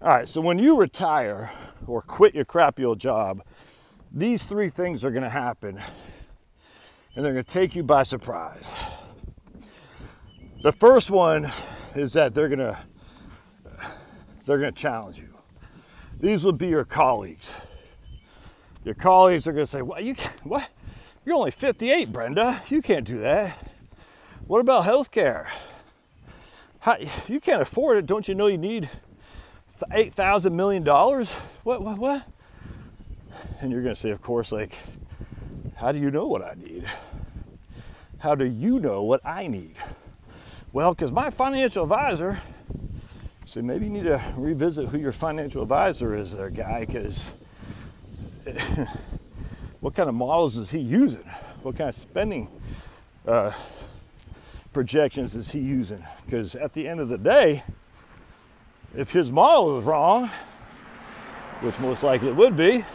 All right, so when you retire or quit your crappy old job, these three things are going to happen, and they're going to take you by surprise. The first one is that they're going to challenge you. These will be your colleagues. Your colleagues are going to say, "What? What? You're only 58, Brenda. You can't do that. What about healthcare? You can't afford it. Don't you know you need $8,000 million? What? And you're going to say, of course, like, how do you know what I need? How do you know what I need? Well, because my financial advisor. So maybe you need to revisit who your financial advisor is there, guy, because what kind of models is he using? What kind of spending projections is he using? Because at the end of the day, if his model is wrong, which most likely it would be,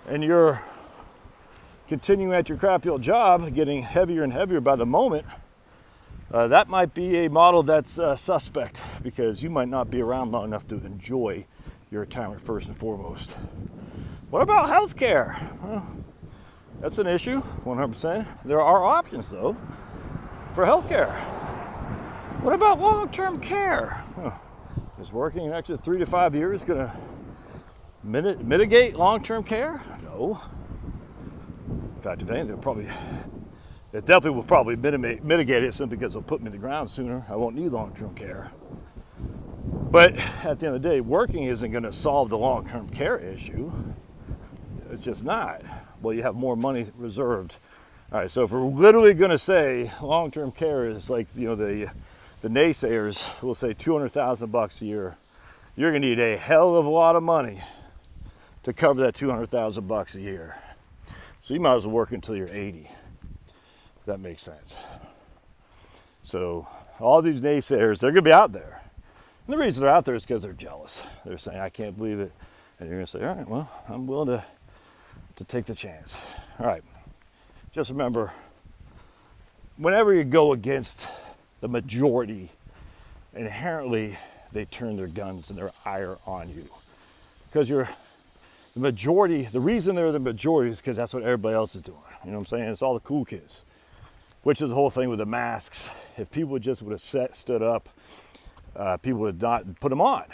and you're continuing at your crappy old job, getting heavier and heavier by the moment, that might be a model that's suspect, because you might not be around long enough to enjoy your retirement first and foremost. What about healthcare? Well, that's an issue, 100%. There are options, though, for healthcare. What about long-term care? Is working an extra 3 to 5 years going to mitigate long-term care? No. In fact, if anything, it definitely will probably mitigate it, simply because it'll put me in the ground sooner. I won't need long-term care. But at the end of the day, working isn't going to solve the long-term care issue. It's just not. Well, you have more money reserved. All right, so if we're literally going to say long-term care is like, the naysayers will say $200,000 a year, you're going to need a hell of a lot of money to cover that $200,000 a year. So you might as well work until you're 80. If that makes sense. So all these naysayers, they're going to be out there. And the reason they're out there is because they're jealous. They're saying, I can't believe it. And you're going to say, all right, well, I'm willing to take the chance. All right. Just remember, whenever you go against the majority, inherently they turn their guns and their ire on you. Because you're the majority. The reason they're the majority is because that's what everybody else is doing. You know what I'm saying? It's all the cool kids. Which is the whole thing with the masks. If people just would have stood up, people would not put them on.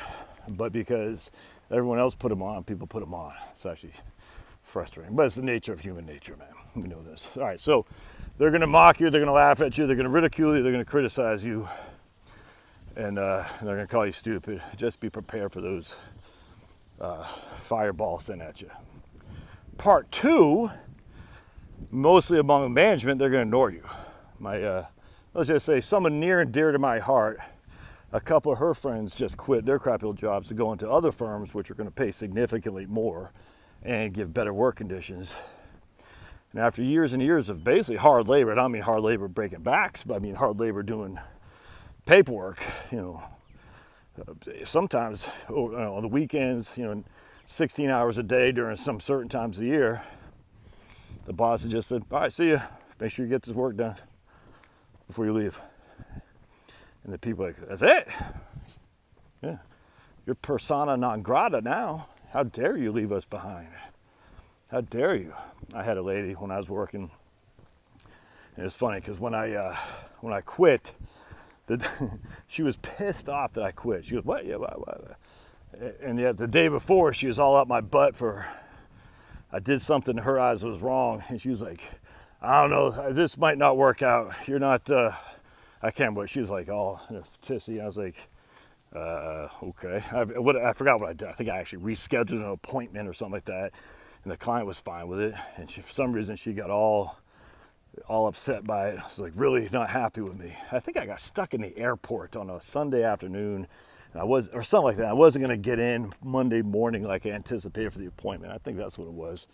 But because everyone else put them on, people put them on. It's actually frustrating. But it's the nature of human nature, man. We know this. All right, so they're going to mock you, they're going to laugh at you, they're going to ridicule you, they're going to criticize you, and they're going to call you stupid. Just be prepared for those fireballs sent at you. Part two, mostly among management, they're going to ignore you. Let's just say someone near and dear to my heart, a couple of her friends just quit their crappy old jobs to go into other firms which are going to pay significantly more and give better work conditions. And after years and years of basically hard labor, and I don't mean hard labor breaking backs, but I mean hard labor doing paperwork, sometimes on the weekends, 16 hours a day during some certain times of the year, the boss had just said, all right, see ya. Make sure you get this work done before you leave. And the people are like, that's it? Yeah. You're persona non grata now. How dare you leave us behind? How dare you? I had a lady when I was working, and it's funny because when I quit, she was pissed off that I quit. She goes, what? Yeah, what? And yet the day before, she was all up my butt for I did something in her eyes that was wrong, and she was like, I don't know, this might not work out. You're not, I can't, but she was like all pissy. I was like, okay. I forgot what I did. I think I actually rescheduled an appointment or something like that, and the client was fine with it. And for some reason, she got all upset by it. I was like really not happy with me. I think I got stuck in the airport on a Sunday afternoon, and or something like that. I wasn't going to get in Monday morning like I anticipated for the appointment. I think that's what it was,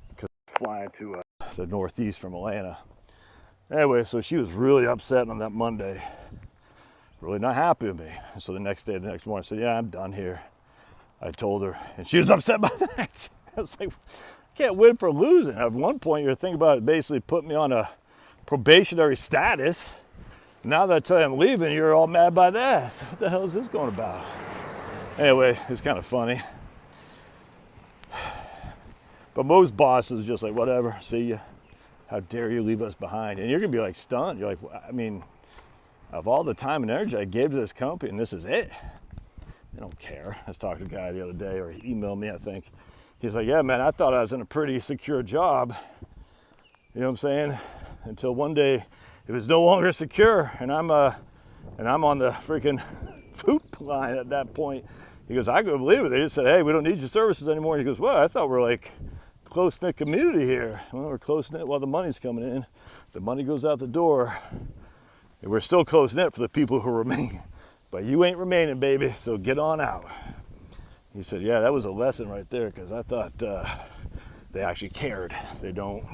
because I was flying to the Northeast from Atlanta. Anyway, so she was really upset on that Monday, really not happy with me. And so the next morning, I said, yeah, I'm done here. I told her, and she was upset by that. I was like, I can't win for losing. At one point, you're thinking about it basically putting me on a probationary status. Now that I tell you I'm leaving, you're all mad by that. What the hell is this going about? Anyway, it's kind of funny. But most bosses just like, whatever, see ya. How dare you leave us behind? And you're gonna be like stunned. You're like, I mean, of all the time and energy I gave to this company, and this is it. They don't care. I was talking to a guy the other day, or he emailed me, I think. He's like, yeah, man, I thought I was in a pretty secure job. You know what I'm saying? Until one day it was no longer secure, and I'm on the freaking food line at that point. He goes, I couldn't believe it. They just said, hey, we don't need your services anymore. And he goes, well, I thought we're like close-knit community here. Well, we're close-knit while the money's coming in. The money goes out the door. And we're still close-knit for the people who remain. But you ain't remaining, baby, so get on out. He said, yeah, that was a lesson right there, because I thought they actually cared. They don't.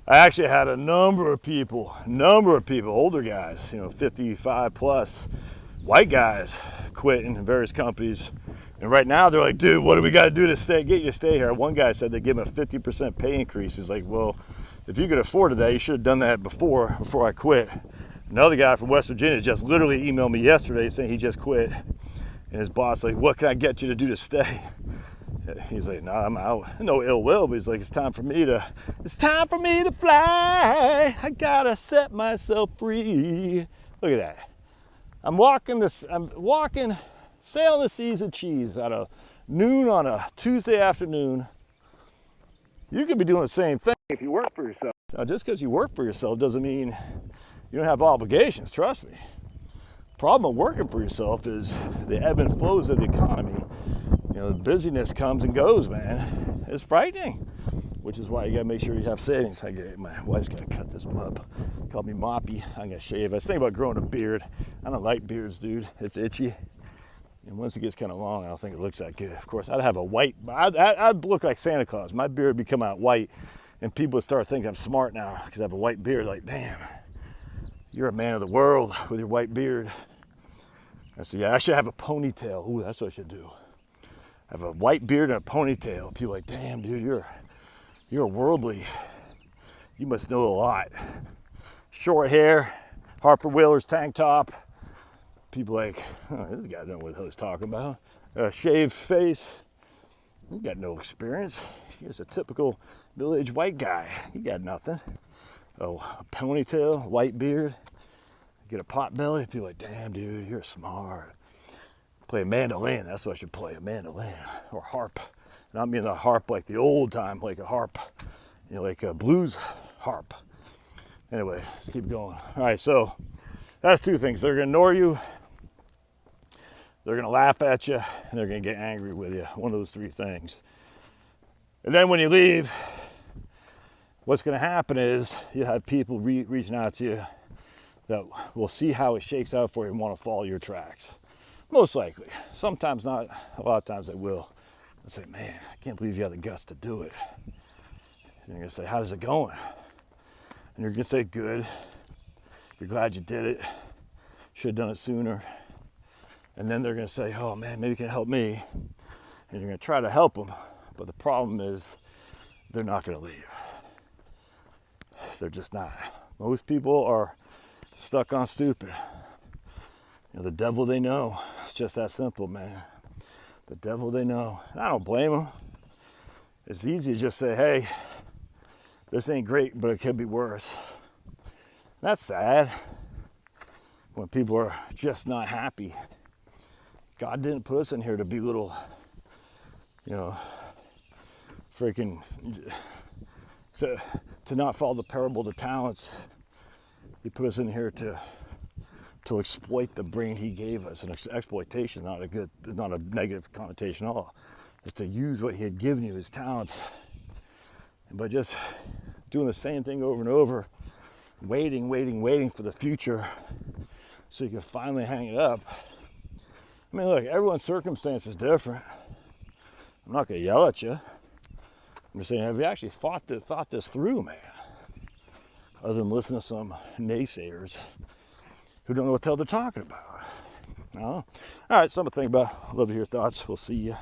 I actually had a number of people, older guys, 55 plus, white guys quit in various companies. And right now they're like, dude, what do we got to do to get you to stay here? One guy said they give him a 50% pay increase. He's like, well, if you could afford that, you should have done that before I quit. Another guy from West Virginia just literally emailed me yesterday saying he just quit. And his boss like, what can I get you to do to stay? He's like, nah, I'm out. No ill will, but he's like, it's time for me to fly. I gotta set myself free. Look at that. I'm sailing the seas of cheese at a noon on a Tuesday afternoon. You could be doing the same thing if you work for yourself. Now, just because you work for yourself doesn't mean you don't have obligations, trust me. Problem of working for yourself is the ebb and flows of the economy. The busyness comes and goes, man. It's frightening, which is why you gotta make sure you have savings. My wife's gotta cut this up. Called me moppy. I'm gonna shave. I was thinking about growing a beard. I don't like beards, dude. It's itchy. And once it gets kind of long, I don't think it looks that good. Of course, I'd have a white, I'd look like Santa Claus. My beard would come out white, and people would start thinking I'm smart now because I have a white beard. Like, damn, you're a man of the world with your white beard. I said, yeah, I should have a ponytail. Ooh, that's what I should do. Have a white beard and a ponytail. People are like, damn, dude, you're worldly. You must know a lot. Short hair, Harper Wheeler's tank top. People like, oh, this guy doesn't know what he's talking about. Shaved face. You got no experience. He's a typical middle-aged white guy. You got nothing. Oh, a ponytail, white beard. Get a pot belly. People are like, damn, dude, you're smart. Play a mandolin. That's what I should play, a mandolin or harp. And I mean a harp like the old time, like a harp, like a blues harp. Anyway, let's keep going. All right, so that's two things. They're gonna ignore you, they're gonna laugh at you, and they're gonna get angry with you. One of those three things. And then when you leave, what's gonna happen is you have people reaching out to you that will see how it shakes out for you and want to follow your tracks. Most likely. Sometimes not. A lot of times they will. They'll say, man, I can't believe you had the guts to do it. And you're going to say, how's it going? And you're going to say, good. You're glad you did it. Should have done it sooner. And then they're going to say, oh, man, maybe you can help me. And you're going to try to help them. But the problem is they're not going to leave. They're just not. Most people are stuck on stupid. The devil they know. It's just that simple, man. The devil they know. And I don't blame them. It's easy to just say, hey, this ain't great, but it could be worse. That's sad. When people are just not happy. God didn't put us in here to be little, freaking, to not follow the parable of the talents. He put us in here to exploit the brain he gave us. And exploitation is not a negative connotation at all. It's to use what he had given you, his talents. And by just doing the same thing over and over, waiting for the future so you can finally hang it up. I mean, look, everyone's circumstance is different. I'm not going to yell at you. I'm just saying, have you actually thought this through, man? Other than listening to some naysayers who don't know what the hell they're talking about. No? All right, something to think about. Love to hear your thoughts. We'll see you.